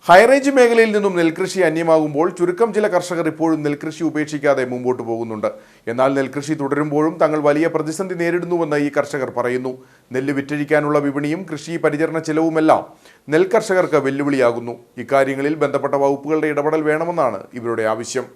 High range മേഖലയിൽ നിന്നും നെൽകൃഷി അന്യമാകുമ്പോൾ ചുരുക്കം ചില കർഷകർ ഇപ്പോഴും നെൽകൃഷി ഉപേക്ഷിക്കാതെ മുമ്പോട്ട് പോകുന്നുണ്ട്. എന്നാൽ നെൽകൃഷി തുടരുമ്പോഴും തങ്ങൾ വലിയ പ്രതിസന്ധി നേരിടുന്നുവെന്ന് ഈ കർഷകർ പറയുന്നു. നെല്ല് വിറ്റഴിക്കാനുള്ള വിപണിയും കൃഷി പരിചരണ ചെലവുമെല്ലാം നെൽകർഷകർക്ക് വെല്ലുവിളിയാകുന്നു. ഇക്കാര്യങ്ങളിൽ ബന്ധപ്പെട്ട വകുപ്പുകളുടെ ഇടപെടൽ വേണമെന്നാണ് ഇവരുടെ ആവശ്യം.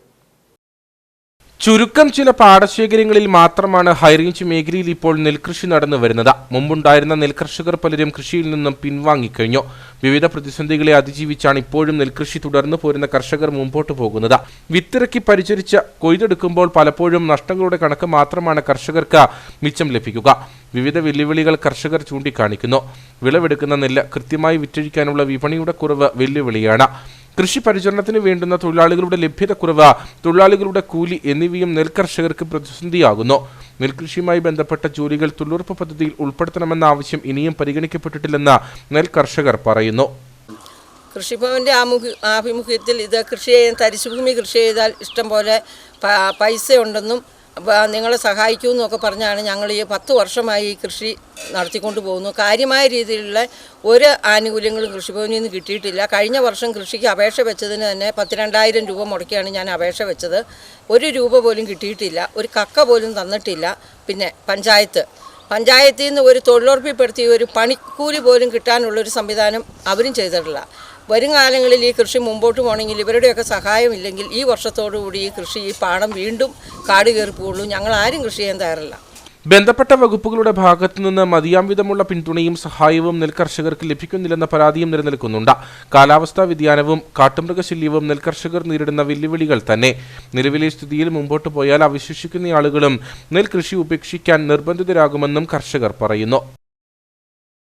ചുരുക്കം ചില പാടശേഖരങ്ങളിൽ മാത്രമാണ് ഹൈറേഞ്ച് മേഖലയിൽ ഇപ്പോൾ നെൽകൃഷി നടന്നു വരുന്നത്. മുമ്പുണ്ടായിരുന്ന നെൽകർഷകർ പലരും കൃഷിയിൽ നിന്നും പിൻവാങ്ങിക്കഴിഞ്ഞു. വിവിധ പ്രതിസന്ധികളെ അതിജീവിച്ചാണ് ഇപ്പോഴും നെൽകൃഷി തുടർന്നു പോരുന്ന കർഷകർ മുമ്പോട്ട് പോകുന്നത്. വിത്തിറക്കി പരിചരിച്ച് കൊയ്തെടുക്കുമ്പോൾ പലപ്പോഴും നഷ്ടങ്ങളുടെ കണക്ക് മാത്രമാണ് കർഷകർക്ക് മിച്ചം ലഭിക്കുക. വിവിധ വെല്ലുവിളികൾ കർഷകർ ചൂണ്ടിക്കാണിക്കുന്നു. വിളവെടുക്കുന്ന നെല്ല് കൃത്യമായി വിറ്റഴിക്കാനുള്ള വിപണിയുടെ കുറവ് വെല്ലുവിളിയാണ്. കൃഷി പരിചരണത്തിന് വേണ്ടുന്ന തൊഴിലാളികളുടെ ലഭ്യതക്കുറവ്, തൊഴിലാളികളുടെ കൂലി എന്നിവയും നെൽകർഷകർക്ക് പ്രതിസന്ധിയാകുന്നു. നെൽകൃഷിയുമായി ബന്ധപ്പെട്ട ജോലികൾ തൊഴിലുറപ്പ് പദ്ധതിയിൽ ഉൾപ്പെടുത്തണമെന്ന ആവശ്യം ഇനിയും പരിഗണിക്കപ്പെട്ടിട്ടില്ലെന്ന് നെൽകർഷകർ പറയുന്നു. കൃഷിഭവന്റെ ആഭിമുഖ്യത്തിൽ ഇത് കൃഷി ചെയ്യാൻ തരിശുഭൂമി കൃഷി ചെയ്താൽ ഇഷ്ടം പോലെ പൈസ ഉണ്ടെന്നും നിങ്ങളെ സഹായിക്കുമെന്നൊക്കെ പറഞ്ഞാണ് ഞങ്ങൾ ഈ 10 വർഷമായി ഈ കൃഷി നടത്തിക്കൊണ്ട് പോകുന്നു. കാര്യമായ രീതിയിലുള്ള ഒരു ആനുകൂല്യങ്ങളും കൃഷിഭവനിൽ നിന്ന് കിട്ടിയിട്ടില്ല. കഴിഞ്ഞ വർഷം കൃഷിക്ക് അപേക്ഷ വെച്ചതിന് തന്നെ 12,000 രൂപ മുടക്കിയാണ് ഞാൻ അപേക്ഷ വെച്ചത്. 1 രൂപ പോലും കിട്ടിയിട്ടില്ല. ഒരു കക്ക പോലും തന്നിട്ടില്ല. പിന്നെ പഞ്ചായത്തിൽ നിന്ന് ഒരു തൊഴിലുറപ്പിൽപ്പെടുത്തി ഒരു പണിക്കൂലി പോലും കിട്ടാനുള്ളൊരു സംവിധാനം അവരും ചെയ്തിട്ടില്ല. വരും കാലങ്ങളിൽ ഈ കൃഷി മുമ്പോട്ട് പോകണമെങ്കിൽ ഇവരുടെയൊക്കെ സഹായമില്ലെങ്കിൽ ഈ വർഷത്തോടുകൂടി ഈ പാടം വീണ്ടും കാട് കയറി പോകുള്ളൂ. ഞങ്ങൾ ആരും കൃഷി ചെയ്യാൻ തയ്യാറല്ല. ബന്ധപ്പെട്ട വകുപ്പുകളുടെ ഭാഗത്തു നിന്ന് മതിയാം വിധമുള്ള പിന്തുണയും സഹായവും നെൽകർഷകർക്ക് ലഭിക്കുന്നില്ലെന്ന പരാതിയും നിലനിൽക്കുന്നുണ്ട്. കാലാവസ്ഥാ വ്യതിയാനവും കാട്ടുമൃഗശല്യവും നെൽകർഷകർ നേരിടുന്ന വെല്ലുവിളികൾ തന്നെ. നിലവിലെ സ്ഥിതിയിൽ മുമ്പോട്ട് പോയാൽ അവശേഷിക്കുന്ന ആളുകളും നെൽകൃഷി ഉപേക്ഷിക്കാൻ നിർബന്ധിതരാകുമെന്നും കർഷകർ പറയുന്നു.